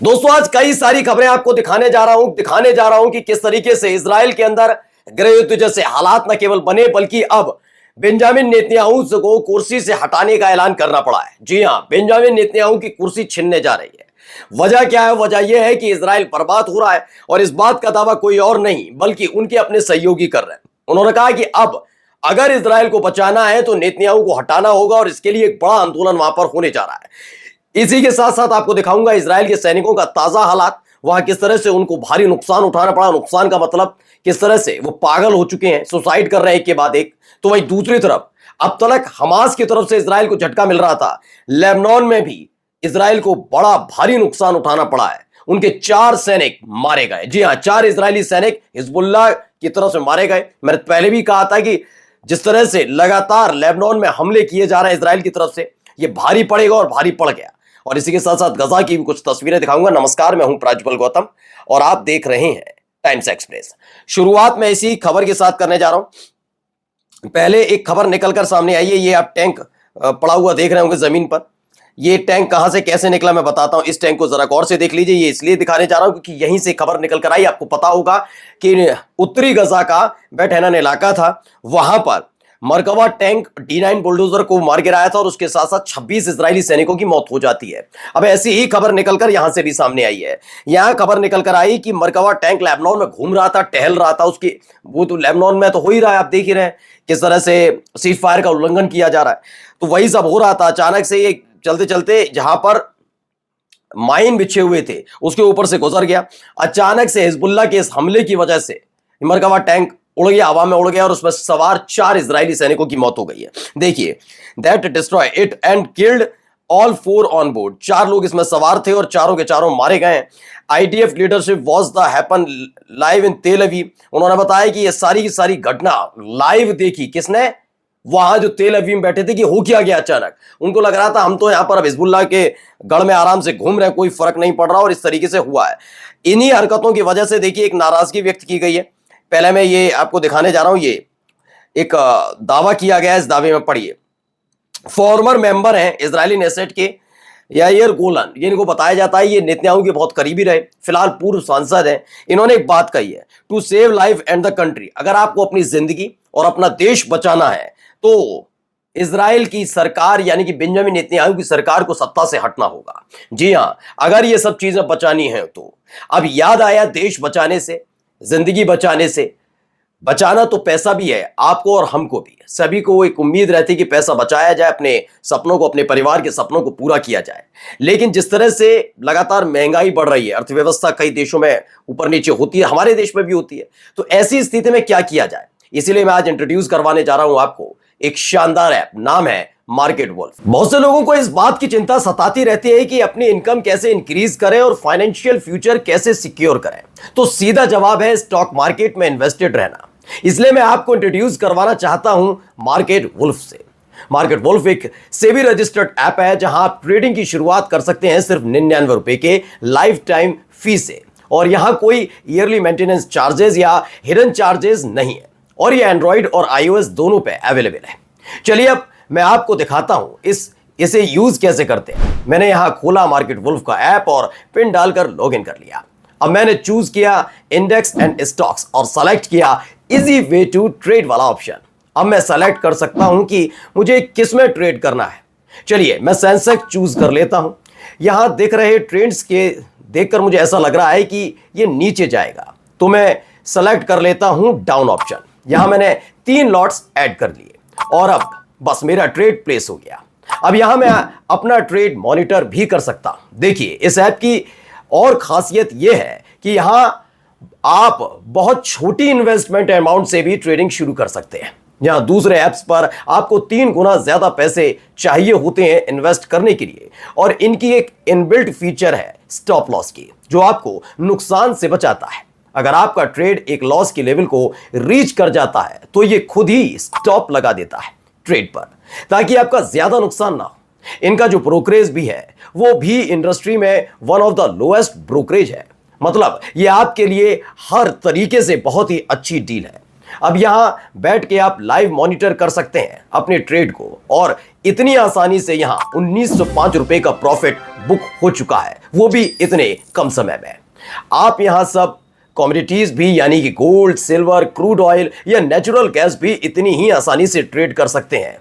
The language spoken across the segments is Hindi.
दोस्तों आज कई सारी खबरें आपको दिखाने जा रहा हूं कि किस तरीके से इजराइल के अंदर गृह युद्ध जैसे हालात न केवल बने बल्कि अब बेंजामिन नेतन्याहू को कुर्सी से हटाने का ऐलान करना पड़ा है। जी हां, बेंजामिन नेतन्याहू की कुर्सी छिनने जा रही है। वजह क्या है? वजह यह है कि इजराइल बर्बाद हो रहा है और इस बात का दावा कोई और नहीं बल्कि उनके अपने सहयोगी कर रहे हैं। उन्होंने कहा कि अब अगर इजराइल को बचाना है तो नेतन्याहू को हटाना होगा और इसके लिए एक बड़ा आंदोलन वहां पर होने जा रहा है। इसी के साथ साथ आपको दिखाऊंगा इजराइल के सैनिकों का ताजा हालात, वहां किस तरह से उनको भारी नुकसान उठाना पड़ा। नुकसान का मतलब किस तरह से वो पागल हो चुके हैं, सुसाइड कर रहे हैं एक के बाद एक। तो वहीं दूसरी तरफ अब तक हमास की तरफ से इजराइल को झटका मिल रहा था। लेबनान में भी इजराइल को बड़ा भारी नुकसान उठाना पड़ा है। उनके 4 सैनिक मारे गए। जी हां, 4 इजरायली सैनिक हिजबुल्लाह की तरफ से मारे गए। मैंने पहले भी कहा था कि जिस तरह से लगातार लेबनान में हमले किए जा रहे हैं इजराइल की तरफ से, ये भारी पड़ेगा और भारी पड़ गया। और इसी के साथ साथ गजा की भी कुछ तस्वीरें दिखाऊंगा। नमस्कार, मैं हूं प्राज्वल गौतम और आप देख रहे हैं टाइम्स एक्सप्रेस। शुरुआत में इसी खबर के साथ करने जा रहा हूं। पहले एक खबर निकलकर सामने आई है। ये आप टैंक पड़ा हुआ देख रहे होंगे जमीन पर। ये टैंक कहां से कैसे निकला मैं बताता हूं। इस टैंक को जरा गौर से देख लीजिए। ये इसलिए दिखाने जा रहा हूं क्योंकि यहीं से खबर निकल कर आई। आपको पता होगा कि उत्तरी गजा का बेट हैनान इलाका था, वहां पर मरकवा टैंक D9 बुलडोजर को मार गिराया था और उसके साथ साथ 26 इजरायली सैनिकों की मौत हो जाती है। अब ऐसी ही खबर निकलकर यहां से भी सामने आई है। यहां खबर निकलकर आई कि मरकवा टैंक लेबनान में घूम रहा था, टहल रहा था। उसकी वो तो लेबनान में तो हो ही रहा है, आप देख ही रहे हैं किस तरह से सीज फायर का उल्लंघन किया जा रहा है। तो वही सब हो रहा था। अचानक से ये चलते चलते जहां पर माइन बिछे हुए थे उसके ऊपर से गुजर गया। अचानक से हिजबुल्लाह के इस हमले की वजह से मरकवा टैंक उड़ गया, हवा में उड़ गया और उसमें सवार 4 इजरायली सैनिकों की मौत हो गई है। देखिए, that destroy it and killed all 4 on board. 4 लोग इसमें सवार थे और चारों के चारों मारे गए हैं। IDF leadership was the happen live in तेल अवीव। उन्होंने बताया कि ये सारी की सारी घटना लाइव देखी किसने? वहां जो तेल अवीव में बैठे थे कि हो क्या गया अचानक। उनको लग रहा था हम तो यहां पर अब हिजबुल्लाह के गढ़ में आराम से घूम रहे हैं, कोई फर्क नहीं पड़ रहा, और इस तरीके से हुआ है। इन्हीं हरकतों की वजह से देखिए एक नाराजगी व्यक्त की गई है। पहले मैं ये आपको दिखाने जा रहा हूं। ये एक दावा किया गया है, इस दावे में पढ़िए। फॉर्मर मेंबर हैं इजरायली नेसेट के यायर गोलन, ये इनको बताया जाता है ये नेतन्याहू के बहुत करीबी रहे, फिलहाल पूर्व सांसद हैं। इन्होंने एक बात कही है, to save life and the country. अगर आपको अपनी जिंदगी और अपना देश बचाना है तो इजराइल की सरकार यानी कि बेंजामिन नेतन्याहू की सरकार को सत्ता से हटना होगा। जी हां, अगर ये सब चीजें बचानी है तो अब याद आया देश बचाने से, जिंदगी बचाने से। बचाना तो पैसा भी है, आपको और हमको भी। सभी को एक उम्मीद रहती है कि पैसा बचाया जाए, अपने सपनों को, अपने परिवार के सपनों को पूरा किया जाए। लेकिन जिस तरह से लगातार महंगाई बढ़ रही है, अर्थव्यवस्था कई देशों में ऊपर नीचे होती है, हमारे देश में भी होती है, तो ऐसी स्थिति में क्या किया जाए, इसीलिए मैं आज इंट्रोड्यूस करवाने जा रहा हूं आपको एक शानदार ऐप। नाम है मार्केट वुल्फ। बहुत से लोगों को इस बात की चिंता सताती रहती है कि अपनी इनकम कैसे इंक्रीज करें और फाइनेंशियल फ्यूचर कैसे सिक्योर करें। तो सीधा जवाब है स्टॉक मार्केट में इन्वेस्टेड रहना। इसलिए मैं आपको इंट्रोड्यूस करवाना चाहता हूं मार्केट वुल्फ से। मार्केट वुल्फ एक सेबी रजिस्टर्ड ऐप है जहां आप ट्रेडिंग की शुरुआत कर सकते हैं सिर्फ 99 रुपए के लाइफ टाइम फी से, और यहां कोई ईयरली मेंटेनेंस चार्जेस या हिडन चार्जेस नहीं है, और ये एंड्रॉइड और iOS दोनों पे अवेलेबल है। चलिए अब मैं आपको दिखाता हूं इसे यूज कैसे करते हैं। मैंने यहां खोला मार्केट वुल्फ का ऐप और पिन डालकर लॉगिन कर लिया। अब मैंने चूज किया इंडेक्स एंड स्टॉक्स और सेलेक्ट किया इजी वे टू ट्रेड वाला ऑप्शन। अब मैं सेलेक्ट कर सकता हूं कि मुझे किस में ट्रेड करना है। चलिए मैं सेंसेक्स चूज कर लेता हूं। यहां दिख रहे ट्रेंड्स के देखकर मुझे ऐसा लग रहा है कि ये नीचे जाएगा, तो मैं सेलेक्ट कर लेता हूं डाउन ऑप्शन। यहां मैंने 3 लॉट्स ऐड कर लिए और अब बस मेरा ट्रेड प्लेस हो गया। अब यहां मैं अपना ट्रेड मॉनिटर भी कर सकता हूं। देखिए इस ऐप की और खासियत यह है कि यहां आप बहुत छोटी इन्वेस्टमेंट अमाउंट से भी ट्रेडिंग शुरू कर सकते हैं। यहां दूसरे ऐप्स पर आपको 3 गुना ज्यादा पैसे चाहिए होते हैं इन्वेस्ट करने के लिए, और इनकी एक इनबिल्ट फीचर है स्टॉप लॉस की, जो आपको नुकसान से बचाता है। अगर आपका ट्रेड एक लॉस के लेवल को रीच कर जाता है तो ये खुद ही स्टॉप लगा देता है ट्रेड पर, ताकि आपका ज्यादा नुकसान ना हो। इनका जो ब्रोकरेज भी है वो भी इंडस्ट्री में one of the lowest brokerage है। मतलब ये आपके लिए हर तरीके से बहुत ही अच्छी डील है। अब यहां बैठ के आप लाइव मॉनिटर कर सकते हैं अपने ट्रेड को, और इतनी आसानी से यहां 1905 रुपए का प्रॉफिट बुक हो चुका है, वो भी इतने कम समय में। आप यहां सब कमोडिटीज भी यानी कि गोल्ड, सिल्वर, क्रूड ऑयल या नेचुरल गैस भी इतनी ही आसानी से ट्रेड कर सकते हैं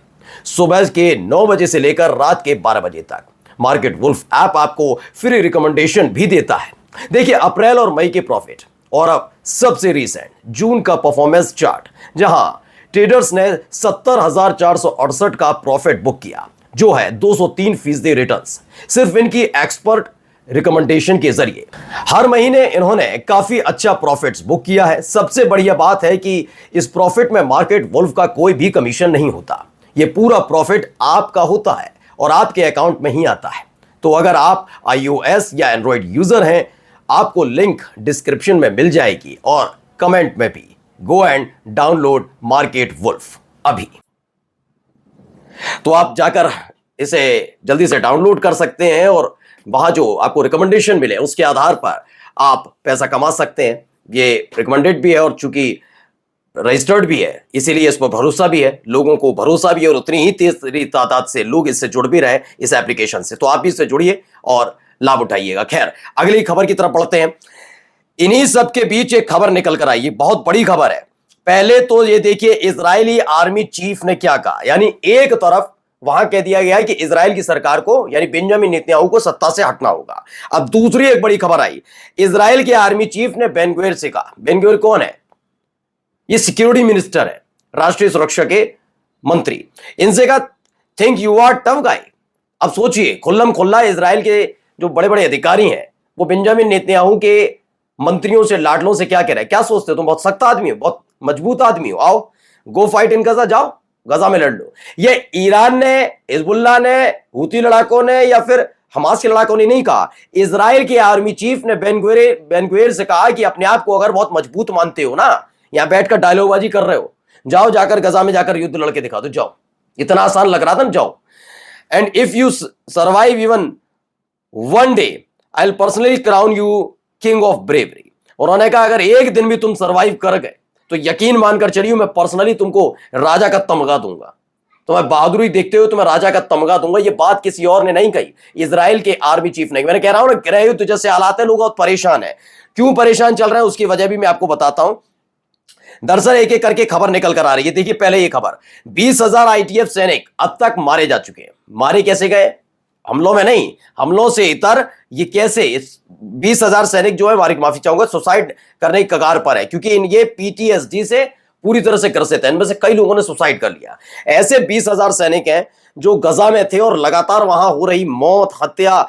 सुबह के 9 बजे से लेकर रात के 12 बजे तक। मार्केट वुल्फ ऐप आपको फ्री रिकमेंडेशन भी देता है। देखिए अप्रैल और मई के प्रॉफिट और अब सबसे रीसेंट जून का परफॉर्मेंस चार्ट, जहां ट्रेडर्स ने 70,468 का प्रॉफिट बुक किया, जो है 203% रिटर्न्स, सिर्फ इनकी एक्सपर्ट रिकमेंडेशन के जरिए। हर महीने इन्होंने काफी अच्छा प्रॉफिट्स बुक किया है। सबसे बढ़िया बात है कि इस प्रॉफिट में मार्केट वुल्फ का कोई भी कमीशन नहीं होता। यह पूरा प्रॉफिट आपका होता है और आपके अकाउंट में ही आता है। तो अगर आप iOS या एंड्रॉइड यूजर हैं, आपको लिंक डिस्क्रिप्शन में मिल जाएगी और कमेंट में भी। Go and download market wolf अभी। तो आप जाकर इसे जल्दी से डाउनलोड कर सकते हैं और वहां जो आपको रिकमेंडेशन मिले उसके आधार पर आप पैसा कमा सकते हैं। ये रिकमेंडेड भी है और चूंकि रजिस्टर्ड भी है, इसीलिए इस पर भरोसा भी है, लोगों को भरोसा भी है और उतनी ही तेज तादाद से लोग इससे जुड़ भी रहे इस एप्लीकेशन से। तो आप भी इससे जुड़िए और लाभ उठाइएगा। खैर, अगली खबर की तरफ बढ़ते हैं। इन्हीं सब के बीच एक खबर निकल कर आई, बहुत बड़ी खबर है। पहले तो ये देखिए इजरायली आर्मी चीफ ने क्या कहा, यानी एक तरफ वहां कह दिया गया है कि इजराइल की सरकार को यानी बेंजामिन नेतन्याहू को सत्ता से हटना होगा। अब दूसरी एक बड़ी खबर आई, इजराइल के आर्मी चीफ ने बेन गुवेर से कहा। बेन गुवेर कौन है? ये सिक्योरिटी मिनिस्टर है, राष्ट्रीय सुरक्षा के मंत्री। इनसे कहा think you are tough guy. अब सोचिए, खुल्लम खुल्ला इजराइल के जो बड़े बड़े अधिकारी हैं वो बेंजामिन नेतन्याहू के मंत्रियों से, लाडलों से क्या कह रहे हैं? क्या सोचते हो तुम बहुत सख्त आदमी हो, बहुत मजबूत आदमी हो, आओ गो फाइट इन गजा, जाओ गजा में लड़ लो। ये ईरान ने, हिजबुल्लाह ने, हूती लड़ाकों ने या फिर हमास के लड़ाकों ने नहीं कहा। इजराइल के आर्मी चीफ ने बेन गुवेर से कहा कि अपने आप को अगर बहुत मजबूत मानते हो ना, यहां बैठकर डायलॉगबाजी कर रहे हो, जाओ जाकर गजा में जाकर युद्ध लड़के दिखा दो, जाओ। इतना आसान लग रहा था ना, जाओ। And if you survive even one day I will personally crown you king of bravery. उन्होंने कहा अगर एक दिन भी तुम सर्वाइव कर गए तो यकीन मानकर चलिए मैं पर्सनली तुमको राजा का तमगा दूंगा। तुम्हें बहादुरी देखते हो तो मैं राजा का तमगा दूंगा। ये बात किसी और ने नहीं कही, इजराइल के आर्मी चीफ ने। मैंने कह रहा हूं ना, गृह युद्ध जैसे हालात है, लोग बहुत परेशान है। क्यों परेशान चल रहे हैं उसकी वजह भी मैं आपको बताता हूं। दरअसल एक एक करके खबर निकल कर आ रही है। देखिए पहले ये खबर, 20,000 IDF सैनिक अब तक मारे जा चुके हैं। मारे कैसे गए? हमलों में नहीं, हमलों से इतर ये कैसे 20,000 सैनिक जो है, माफी चाहूंगा, सुसाइड करने की कगार पर है, क्योंकि ये PTSD से पूरी तरह से ग्रसित है। इनमें से कई लोगों ने सुसाइड कर लिया। ऐसे 20,000 सैनिक हैं जो गजा में थे और लगातार वहां हो रही मौत, हत्या,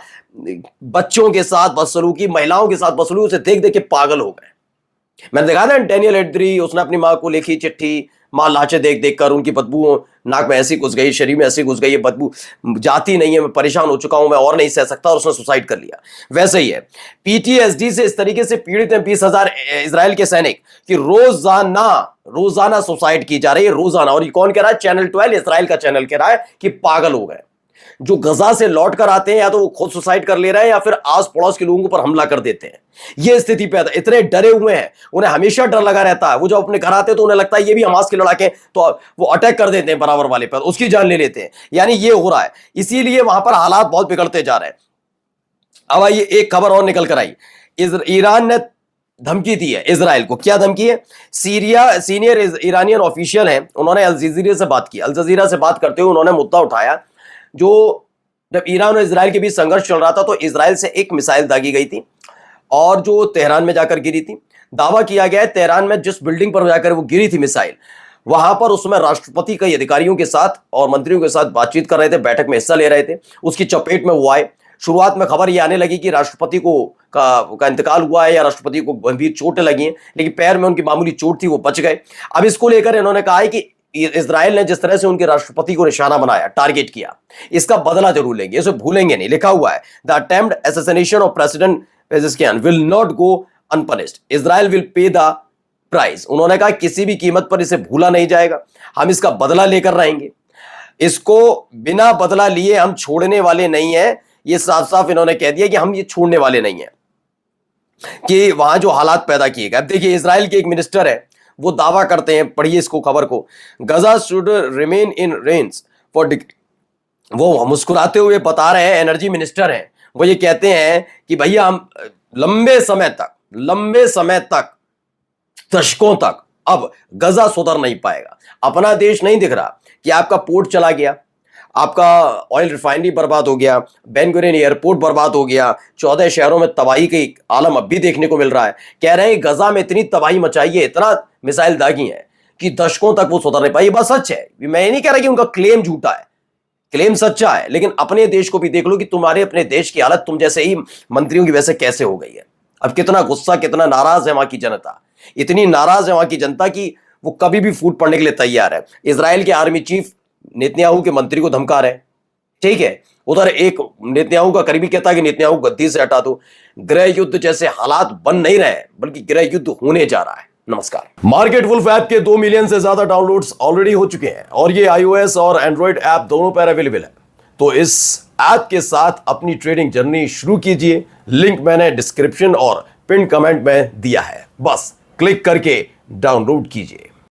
बच्चों के साथ बदसलूकी, महिलाओं के साथ बदसलूकी से देख देख के पागल हो गए। मैंने देखा ना डेनियल एड्री, उसने अपनी मां को लिखी चिट्ठी, मां लाचे देख देख कर उनकी बदबू नाक में ऐसी घुस गई, शरीर में ऐसी घुस गई, ये बदबू जाती नहीं है, मैं परेशान हो चुका हूं, मैं और नहीं सह सकता, और उसने सुसाइड कर लिया। वैसे ही है, PTSD से इस तरीके से पीड़ित हैं 20,000 इजराइल के सैनिक कि रोजाना सुसाइड की जा रही है, रोजाना। और ये कौन कह रहा है? चैनल 12 इजराइल का चैनल कह रहा है कि पागल हो गए। जो गजा से लौट कर आते हैं या तो वो खुद सुसाइड कर ले रहे हैं या फिर आस पड़ोस के लोगों पर हमला कर देते हैं। ये स्थिति पैदा, इतने डरे हुए हैं, उन्हें हमेशा डर लगा रहता है। वो जब अपने घर आते हैं तो उन्हें लगता है ये भी हमास के लड़ाके, तो वो अटैक कर देते हैं बराबर वाले पर, उसकी जान ले लेते हैं। यानी ये हो रहा है, इसीलिए वहां पर हालात बहुत बिगड़ते जा रहे हैं। अब आइए एक खबर और निकल कर आई, ईरान ने धमकी दी है इजराइल को। क्या धमकी है? सीनियर ईरानियन ऑफिशियल हैं, उन्होंने अल जजीरा से बात की। अल जजीरा से बात करते हुए उन्होंने मुद्दा उठाया, जो जब ईरान और इजराइल के बीच संघर्ष चल रहा था तो इजराइल से एक मिसाइल दागी गई थी और जो तेहरान में जाकर गिरी थी। दावा किया गया है तेहरान में जिस बिल्डिंग पर जाकर वो गिरी थी मिसाइल, वहां पर उसमें राष्ट्रपति कई अधिकारियों के साथ और मंत्रियों के साथ बातचीत कर रहे थे, बैठक में हिस्सा ले रहे थे, उसकी चपेट में वो आए। शुरुआत में खबर ये आने लगी कि राष्ट्रपति का इंतकाल हुआ है या राष्ट्रपति को गंभीर चोटें लगी हैं, लेकिन पैर में उनकी मामूली चोट थी, वो बच गए। अब इसको लेकर इन्होंने कहा है कि इजराइल ने जिस तरह से उनके राष्ट्रपति को निशाना बनाया, टारगेट किया, इसका बदला जरूर लेंगे, इसे भूलेंगे नहीं। लिखा हुआ है the attempt assassination of president Pezeshkian will not go unpunished, Israel will pay the price. उन्होंने कहा किसी भी कीमत पर इसे भूला नहीं जाएगा, हम इसका बदला लेकर रहेंगे, इसको बिना बदला लिए हम छोड़ने वाले नहीं है। ये साफ साफ इन्होंने कह दिया कि हम ये छोड़ने वाले नहीं है कि वहां जो हालात पैदा किए गए। अब देखिए इजराइल के एक मिनिस्टर है, वो दावा करते हैं, पढ़िए इसको खबर को, Gaza should remain in range for, वो मुस्कुराते हुए बता रहे हैं, एनर्जी मिनिस्टर हैं, वो ये कहते हैं कि भैया हम लंबे समय तक दशकों तक अब गजा सुधर नहीं पाएगा। अपना देश नहीं दिख रहा कि आपका पोर्ट चला गया, आपका ऑयल रिफाइनरी बर्बाद हो गया, बेन गुरियन एयरपोर्ट बर्बाद हो गया, 14 शहरों में तबाही की आलम अब भी देखने को मिल रहा है। कह रहे हैं गजा में इतनी तबाही मचाई है, इतना मिसाइल दागी है कि दशकों तक वो सुधर नहीं पाई। बस सच है, मैं ये नहीं कह रहा कि उनका क्लेम झूठा है, क्लेम सच्चा है, लेकिन अपने देश को भी देख लो कि तुम्हारे अपने देश की हालत तुम जैसे ही मंत्रियों की वजह से कैसे हो गई है। अब कितना गुस्सा, कितना नाराज है वहां की जनता, इतनी नाराज है वहां की जनता कि वो कभी भी फूट पड़ने के लिए तैयार है। इजराइल के आर्मी चीफ नेतन्याहू के मंत्री को धमका रहे, ठीक है, उधर एक नेतन्याहू का करीबी कहता है कि नेतन्याहू गद्दी से हटा दो। गृह युद्ध जैसे हालात बन नहीं रहे हैं, बल्कि गृह युद्ध होने जा रहा है। नमस्कार। मार्केट वुल्फ ऐप के 2 मिलियन से ज्यादा डाउनलोड्स ऑलरेडी हो चुके हैं और ये iOS और एंड्रॉइड ऐप दोनों पर अवेलेबल है। तो इस ऐप के साथ अपनी ट्रेडिंग जर्नी शुरू कीजिए। लिंक मैंने डिस्क्रिप्शन और पिन कमेंट में दिया है, बस क्लिक करके डाउनलोड कीजिए।